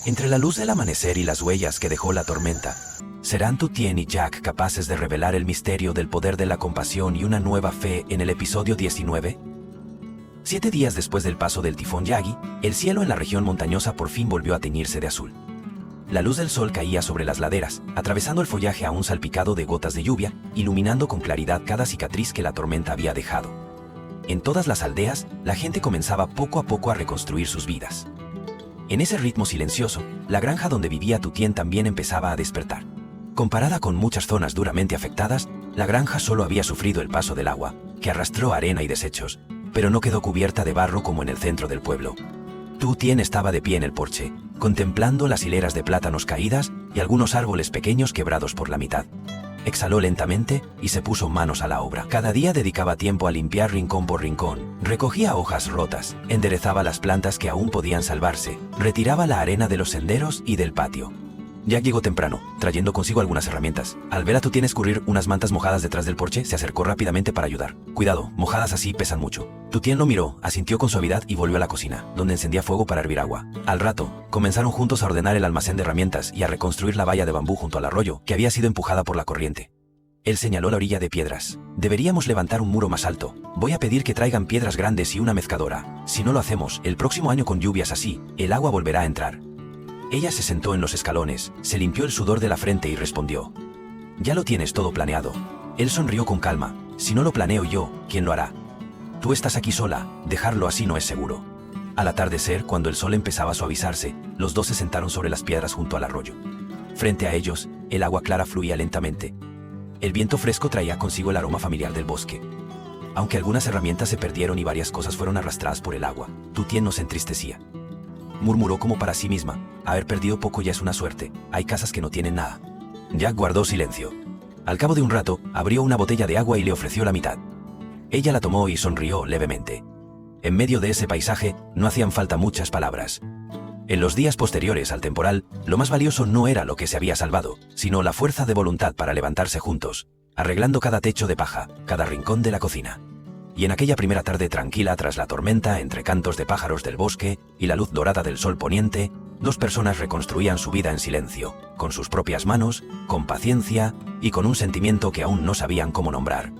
Entre la luz del amanecer y las huellas que dejó la tormenta, ¿serán Tu Tien y Jack capaces de revelar el misterio del poder de la compasión y una nueva fe en el episodio 19? 7 días después del paso del tifón Yagi, el cielo en la región montañosa por fin volvió a teñirse de azul. La luz del sol caía sobre las laderas, atravesando el follaje aún salpicado de gotas de lluvia, iluminando con claridad cada cicatriz que la tormenta había dejado. En todas las aldeas, la gente comenzaba poco a poco a reconstruir sus vidas. En ese ritmo silencioso, la granja donde vivía Tu Tien también empezaba a despertar. Comparada con muchas zonas duramente afectadas, la granja solo había sufrido el paso del agua, que arrastró arena y desechos, pero no quedó cubierta de barro como en el centro del pueblo. Tu Tien estaba de pie en el porche, contemplando las hileras de plátanos caídas y algunos árboles pequeños quebrados por la mitad. Exhaló lentamente y se puso manos a la obra. Cada día dedicaba tiempo a limpiar rincón por rincón, recogía hojas rotas, enderezaba las plantas que aún podían salvarse, retiraba la arena de los senderos y del patio. Jack llegó temprano, trayendo consigo algunas herramientas. Al ver a Tu Tien escurrir unas mantas mojadas detrás del porche, se acercó rápidamente para ayudar. Cuidado, mojadas así pesan mucho. Tu Tien lo miró, asintió con suavidad y volvió a la cocina, donde encendía fuego para hervir agua. Al rato, comenzaron juntos a ordenar el almacén de herramientas y a reconstruir la valla de bambú junto al arroyo, que había sido empujada por la corriente. Él señaló la orilla de piedras. Deberíamos levantar un muro más alto. Voy a pedir que traigan piedras grandes y una mezcladora. Si no lo hacemos, el próximo año con lluvias así, el agua volverá a entrar. Ella se sentó en los escalones, se limpió el sudor de la frente y respondió: «Ya lo tienes todo planeado». Él sonrió con calma. «Si no lo planeo yo, ¿quién lo hará? Tú estás aquí sola, dejarlo así no es seguro». Al atardecer, cuando el sol empezaba a suavizarse, los dos se sentaron sobre las piedras junto al arroyo. Frente a ellos, el agua clara fluía lentamente. El viento fresco traía consigo el aroma familiar del bosque. Aunque algunas herramientas se perdieron y varias cosas fueron arrastradas por el agua, Tu Tien no se entristecía. Murmuró como para sí misma: «Haber perdido poco ya es una suerte, hay casas que no tienen nada». Jack guardó silencio. Al cabo de un rato, abrió una botella de agua y le ofreció la mitad. Ella la tomó y sonrió levemente. En medio de ese paisaje, no hacían falta muchas palabras. En los días posteriores al temporal, lo más valioso no era lo que se había salvado, sino la fuerza de voluntad para levantarse juntos, arreglando cada techo de paja, cada rincón de la cocina. Y en aquella primera tarde tranquila tras la tormenta, entre cantos de pájaros del bosque y la luz dorada del sol poniente, 2 personas reconstruían su vida en silencio, con sus propias manos, con paciencia y con un sentimiento que aún no sabían cómo nombrar.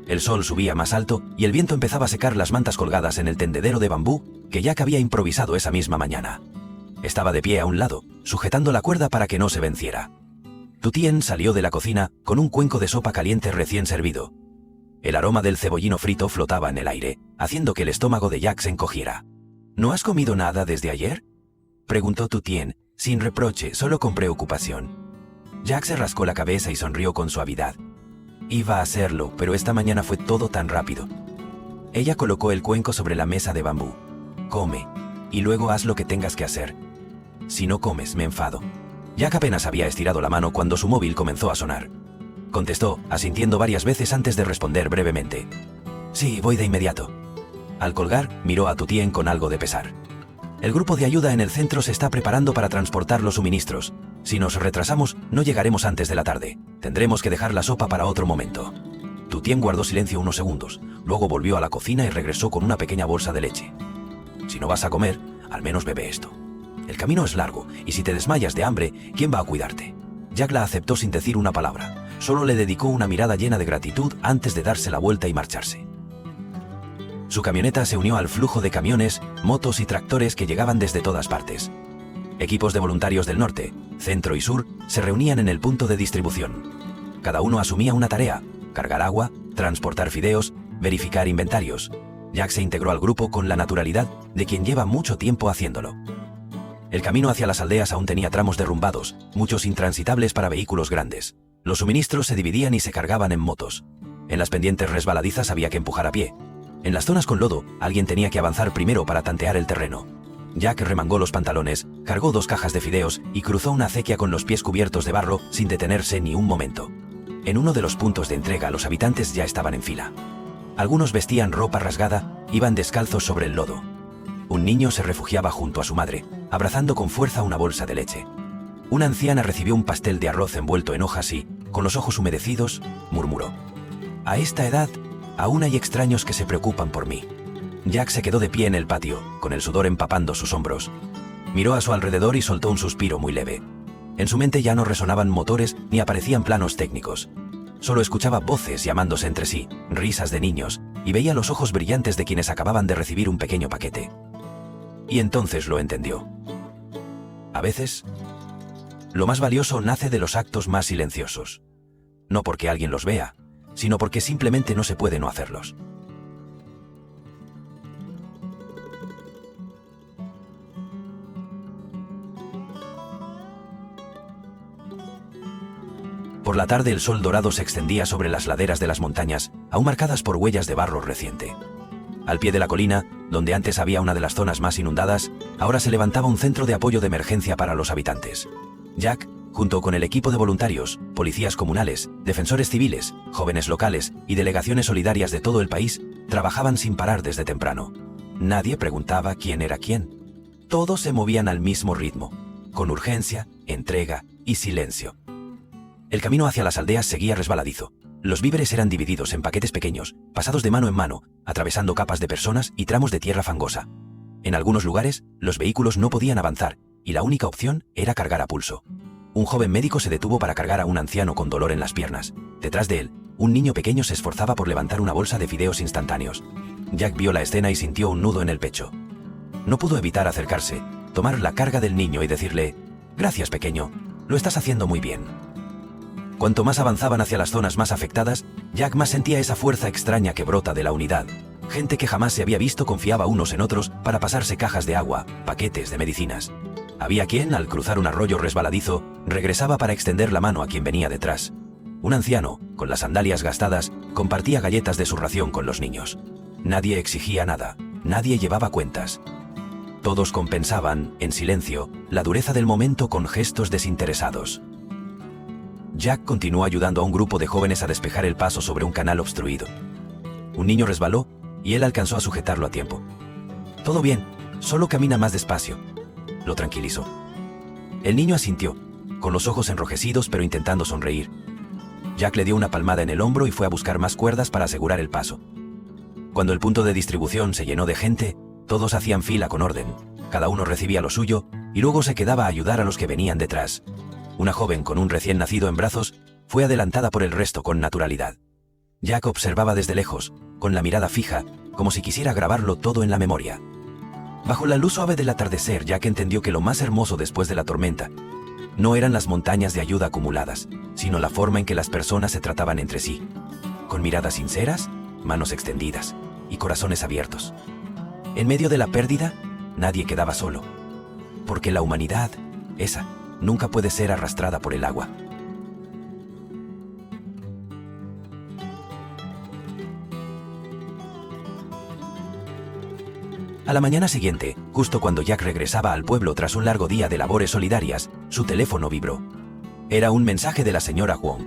El sol subía más alto y el viento empezaba a secar las mantas colgadas en el tendedero de bambú que Jack había improvisado esa misma mañana. Estaba de pie a un lado, sujetando la cuerda para que no se venciera. Tu Tien salió de la cocina con un cuenco de sopa caliente recién servido. El aroma del cebollino frito flotaba en el aire, haciendo que el estómago de Jack se encogiera. «¿No has comido nada desde ayer?», preguntó Tu Tien, sin reproche, solo con preocupación. Jack se rascó la cabeza y sonrió con suavidad. «Iba a hacerlo, pero esta mañana fue todo tan rápido». Ella colocó el cuenco sobre la mesa de bambú. «Come, y luego haz lo que tengas que hacer. Si no comes, me enfado». Jack apenas había estirado la mano cuando su móvil comenzó a sonar. Contestó, asintiendo varias veces antes de responder brevemente: «Sí, voy de inmediato». Al colgar, miró a Tu Tien con algo de pesar. «El grupo de ayuda en el centro se está preparando para transportar los suministros. Si nos retrasamos, no llegaremos antes de la tarde. Tendremos que dejar la sopa para otro momento». Tu Tien guardó silencio unos segundos, luego volvió a la cocina y regresó con una pequeña bolsa de leche. «Si no vas a comer, al menos bebe esto. El camino es largo, y si te desmayas de hambre, ¿quién va a cuidarte?». Jack la aceptó sin decir una palabra. Solo le dedicó una mirada llena de gratitud antes de darse la vuelta y marcharse. Su camioneta se unió al flujo de camiones, motos y tractores que llegaban desde todas partes. Equipos de voluntarios del norte, centro y sur se reunían en el punto de distribución. Cada uno asumía una tarea: cargar agua, transportar fideos, verificar inventarios. Jack se integró al grupo con la naturalidad de quien lleva mucho tiempo haciéndolo. El camino hacia las aldeas aún tenía tramos derrumbados, muchos intransitables para vehículos grandes. Los suministros se dividían y se cargaban en motos. En las pendientes resbaladizas había que empujar a pie. En las zonas con lodo, alguien tenía que avanzar primero para tantear el terreno. Jack remangó los pantalones, cargó 2 cajas de fideos y cruzó una acequia con los pies cubiertos de barro sin detenerse ni un momento. En uno de los puntos de entrega los habitantes ya estaban en fila. Algunos vestían ropa rasgada, iban descalzos sobre el lodo. Un niño se refugiaba junto a su madre. abrazando con fuerza una bolsa de leche. Una anciana recibió un pastel de arroz envuelto en hojas y, con los ojos humedecidos, murmuró: «A esta edad, aún hay extraños que se preocupan por mí». Jack se quedó de pie en el patio, con el sudor empapando sus hombros. Miró a su alrededor y soltó un suspiro muy leve. En su mente ya no resonaban motores ni aparecían planos técnicos. Solo escuchaba voces llamándose entre sí, risas de niños, y veía los ojos brillantes de quienes acababan de recibir un pequeño paquete. Y entonces lo entendió. A veces, lo más valioso nace de los actos más silenciosos. No porque alguien los vea, sino porque simplemente no se puede no hacerlos. Por la tarde el sol dorado se extendía sobre las laderas de las montañas, aún marcadas por huellas de barro reciente. Al pie de la colina, donde antes había una de las zonas más inundadas, ahora se levantaba un centro de apoyo de emergencia para los habitantes. Jack, junto con el equipo de voluntarios, policías comunales, defensores civiles, jóvenes locales y delegaciones solidarias de todo el país, trabajaban sin parar desde temprano. Nadie preguntaba quién era quién. Todos se movían al mismo ritmo, con urgencia, entrega y silencio. El camino hacia las aldeas seguía resbaladizo. Los víveres eran divididos en paquetes pequeños, pasados de mano en mano, atravesando capas de personas y tramos de tierra fangosa. En algunos lugares, los vehículos no podían avanzar, y la única opción era cargar a pulso. Un joven médico se detuvo para cargar a un anciano con dolor en las piernas. Detrás de él, un niño pequeño se esforzaba por levantar una bolsa de fideos instantáneos. Jack vio la escena y sintió un nudo en el pecho. No pudo evitar acercarse, tomar la carga del niño y decirle: «Gracias, pequeño, lo estás haciendo muy bien». Cuanto más avanzaban hacia las zonas más afectadas, Jack más sentía esa fuerza extraña que brota de la unidad. Gente que jamás se había visto confiaba unos en otros para pasarse cajas de agua, paquetes de medicinas. Había quien, al cruzar un arroyo resbaladizo, regresaba para extender la mano a quien venía detrás. Un anciano, con las sandalias gastadas, compartía galletas de su ración con los niños. Nadie exigía nada, nadie llevaba cuentas. Todos compensaban, en silencio, la dureza del momento con gestos desinteresados. Jack continuó ayudando a un grupo de jóvenes a despejar el paso sobre un canal obstruido. Un niño resbaló, y él alcanzó a sujetarlo a tiempo. «Todo bien, solo camina más despacio», lo tranquilizó. El niño asintió, con los ojos enrojecidos pero intentando sonreír. Jack le dio una palmada en el hombro y fue a buscar más cuerdas para asegurar el paso. Cuando el punto de distribución se llenó de gente, todos hacían fila con orden, cada uno recibía lo suyo, y luego se quedaba a ayudar a los que venían detrás. Una joven con un recién nacido en brazos fue adelantada por el resto con naturalidad. Jack observaba desde lejos, con la mirada fija, como si quisiera grabarlo todo en la memoria. Bajo la luz suave del atardecer, Jack entendió que lo más hermoso después de la tormenta no eran las montañas de ayuda acumuladas, sino la forma en que las personas se trataban entre sí, con miradas sinceras, manos extendidas y corazones abiertos. En medio de la pérdida, nadie quedaba solo, porque la humanidad, esa, nunca puede ser arrastrada por el agua. A la mañana siguiente, justo cuando Jack regresaba al pueblo tras un largo día de labores solidarias, su teléfono vibró. Era un mensaje de la señora Huang.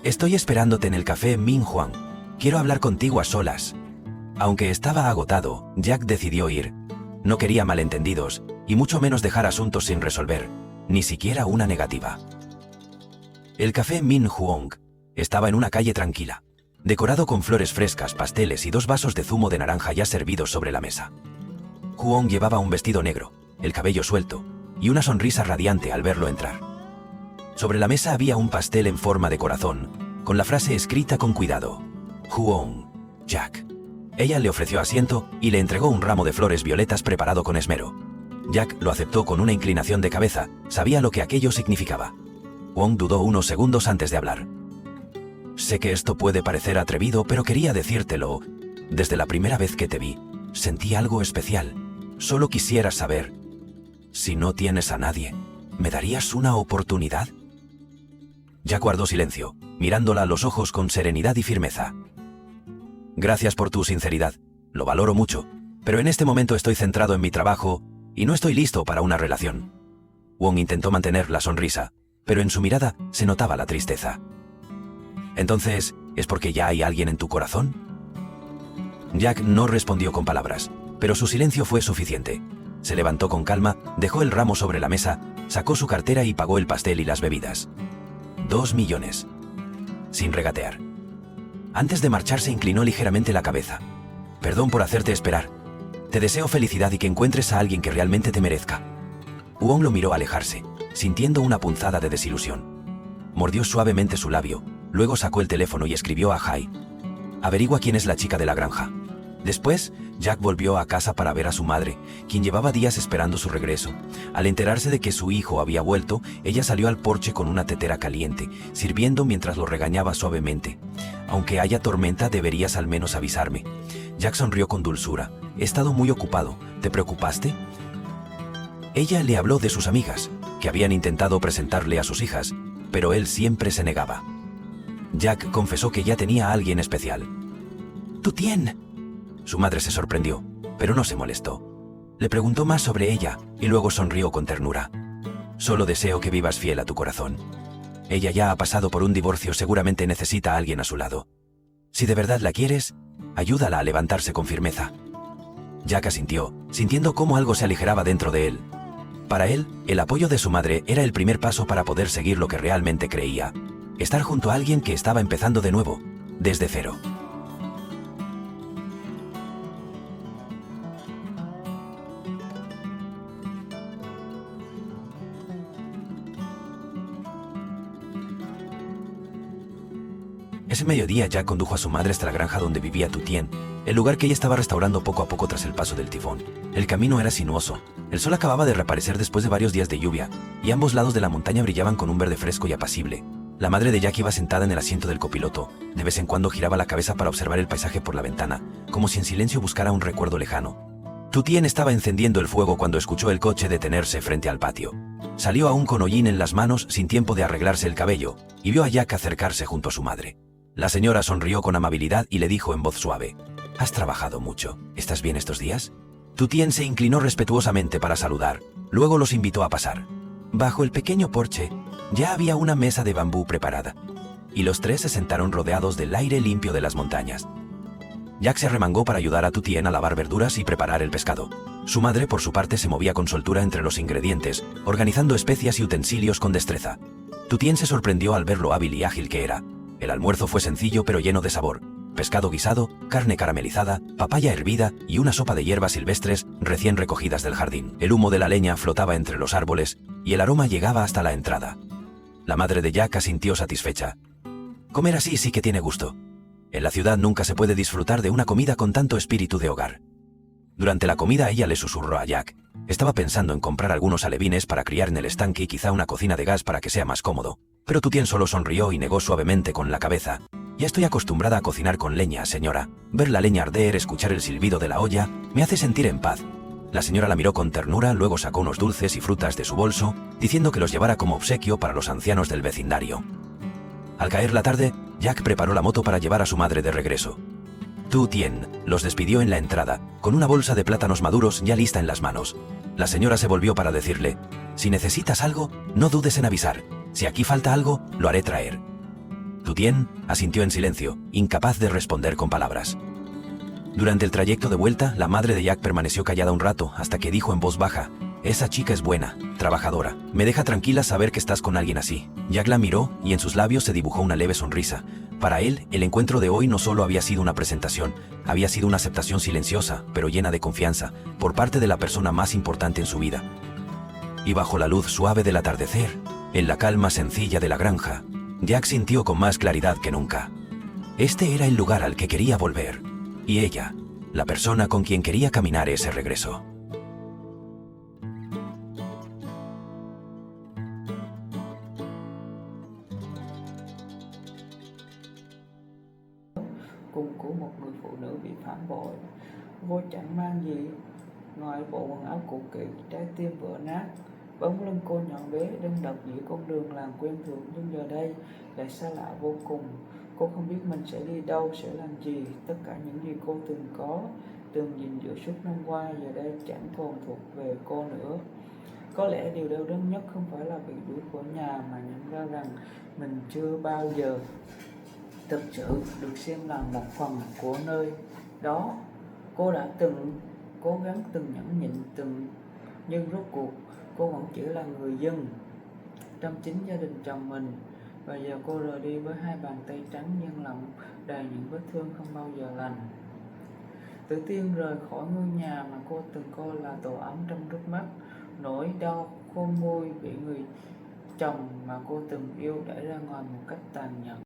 «Estoy esperándote en el café Min Huang. Quiero hablar contigo a solas». Aunque estaba agotado, Jack decidió ir. No quería malentendidos, y mucho menos dejar asuntos sin resolver, ni siquiera una negativa. El café Min Huang estaba en una calle tranquila, decorado con flores frescas, pasteles y 2 vasos de zumo de naranja ya servidos sobre la mesa. Huang llevaba un vestido negro, el cabello suelto, y una sonrisa radiante al verlo entrar. Sobre la mesa había un pastel en forma de corazón, con la frase escrita con cuidado: «Huang, Jack». Ella le ofreció asiento y le entregó un ramo de flores violetas preparado con esmero. Jack lo aceptó con una inclinación de cabeza, sabía lo que aquello significaba. Huang dudó unos segundos antes de hablar. «Sé que esto puede parecer atrevido, pero quería decírtelo. Desde la primera vez que te vi, sentí algo especial. Solo quisiera saber, si no tienes a nadie, ¿me darías una oportunidad?» Jack guardó silencio, mirándola a los ojos con serenidad y firmeza. «Gracias por tu sinceridad, lo valoro mucho, pero en este momento estoy centrado en mi trabajo y no estoy listo para una relación». Huang intentó mantener la sonrisa, pero en su mirada se notaba la tristeza. «Entonces, ¿es porque ya hay alguien en tu corazón?» Jack no respondió con palabras, pero su silencio fue suficiente. Se levantó con calma, dejó el ramo sobre la mesa, sacó su cartera y pagó el pastel y las bebidas. 2 millones. Sin regatear. Antes de marcharse inclinó ligeramente la cabeza. Perdón por hacerte esperar. Te deseo felicidad y que encuentres a alguien que realmente te merezca. Wong lo miró alejarse, sintiendo una punzada de desilusión. Mordió suavemente su labio, luego sacó el teléfono y escribió a Hai. Averigua quién es la chica de la granja. Después, Jack volvió a casa para ver a su madre, quien llevaba días esperando su regreso. Al enterarse de que su hijo había vuelto, ella salió al porche con una tetera caliente, sirviendo mientras lo regañaba suavemente. Aunque haya tormenta, deberías al menos avisarme. Jack sonrió con dulzura. He estado muy ocupado. ¿Te preocupaste? Ella le habló de sus amigas, que habían intentado presentarle a sus hijas, pero él siempre se negaba. Jack confesó que ya tenía a alguien especial. «¿Tu Tien?» Su madre se sorprendió, pero no se molestó. Le preguntó más sobre ella y luego sonrió con ternura. «Solo deseo que vivas fiel a tu corazón. Ella ya ha pasado por un divorcio, seguramente necesita a alguien a su lado. Si de verdad la quieres, ayúdala a levantarse con firmeza». Jack asintió, sintiendo cómo algo se aligeraba dentro de él. Para él, el apoyo de su madre era el primer paso para poder seguir lo que realmente creía. Estar junto a alguien que estaba empezando de nuevo, desde cero. Ese mediodía Jack condujo a su madre hasta la granja donde vivía Tu Tien, el lugar que ella estaba restaurando poco a poco tras el paso del tifón. El camino era sinuoso, el sol acababa de reaparecer después de varios días de lluvia, y ambos lados de la montaña brillaban con un verde fresco y apacible. La madre de Jack iba sentada en el asiento del copiloto, de vez en cuando giraba la cabeza para observar el paisaje por la ventana, como si en silencio buscara un recuerdo lejano. Tu Tien estaba encendiendo el fuego cuando escuchó el coche detenerse frente al patio. Salió aún con hollín en las manos sin tiempo de arreglarse el cabello, y vio a Jack acercarse junto a su madre. La señora sonrió con amabilidad y le dijo en voz suave: «Has trabajado mucho. ¿Estás bien estos días?» Tu Tien se inclinó respetuosamente para saludar, luego los invitó a pasar. Bajo el pequeño porche, ya había una mesa de bambú preparada, y los tres se sentaron rodeados del aire limpio de las montañas. Jack se arremangó para ayudar a Tu Tien a lavar verduras y preparar el pescado. Su madre, por su parte, se movía con soltura entre los ingredientes, organizando especias y utensilios con destreza. Tu Tien se sorprendió al ver lo hábil y ágil que era. El almuerzo fue sencillo pero lleno de sabor. Pescado guisado, carne caramelizada, papaya hervida y una sopa de hierbas silvestres recién recogidas del jardín. El humo de la leña flotaba entre los árboles y el aroma llegaba hasta la entrada. La madre de Jack asintió satisfecha. Comer así sí que tiene gusto. En la ciudad nunca se puede disfrutar de una comida con tanto espíritu de hogar. Durante la comida ella le susurró a Jack. Estaba pensando en comprar algunos alevines para criar en el estanque y quizá una cocina de gas para que sea más cómodo. Pero Tu Tien solo sonrió y negó suavemente con la cabeza. «Ya estoy acostumbrada a cocinar con leña, señora. Ver la leña arder, escuchar el silbido de la olla, me hace sentir en paz». La señora la miró con ternura, luego sacó unos dulces y frutas de su bolso, diciendo que los llevara como obsequio para los ancianos del vecindario. Al caer la tarde, Jack preparó la moto para llevar a su madre de regreso. Tu Tien los despidió en la entrada, con una bolsa de plátanos maduros ya lista en las manos. La señora se volvió para decirle: «Si necesitas algo, no dudes en avisar. Si aquí falta algo, lo haré traer». Tu Tien asintió en silencio, incapaz de responder con palabras. Durante el trayecto de vuelta, la madre de Jack permaneció callada un rato hasta que dijo en voz baja: «Esa chica es buena, trabajadora. Me deja tranquila saber que estás con alguien así». Jack la miró y en sus labios se dibujó una leve sonrisa. Para él, el encuentro de hoy no solo había sido una presentación, había sido una aceptación silenciosa, pero llena de confianza, por parte de la persona más importante en su vida. Y bajo la luz suave del atardecer, en la calma sencilla de la granja, Jack sintió con más claridad que nunca. Este era el lugar al que quería volver, y ella, la persona con quien quería caminar ese regreso. Cung của một người phụ nữ bị phản bội. Vô chẳng mang gì ngoài bộ quần áo cũ kỹ, trái tim vỡ nát. Bóng lưng cô nhỏ bé đơn độc giữa con đường làng quen thuộc, nhưng giờ đây lại xa lạ vô cùng. Cô không biết mình sẽ đi đâu, sẽ làm gì. Tất cả những gì cô từng có, từng gìn giữ suốt năm qua, giờ đây chẳng còn thuộc về cô nữa. Có lẽ điều đau đớn nhất không phải là bị đuổi khỏi nhà, mà nhận ra rằng mình chưa bao giờ thực sự được xem là một phần của nơi đó. Cô đã từng cố gắng, từng nhẫn nhịn, từng Nhưng rốt cuộc, cô vẫn chỉ là người dân trong chính gia đình chồng mình. Và giờ cô rời đi với hai bàn tay trắng nhưng lòng đầy những vết thương không bao giờ lành. Tử Tiên rời khỏi ngôi nhà mà cô từng coi là tổ ấm trong nước mắt. Nỗi đau khôn nguôi bị người chồng mà cô từng yêu đẩy ra ngoài một cách tàn nhẫn.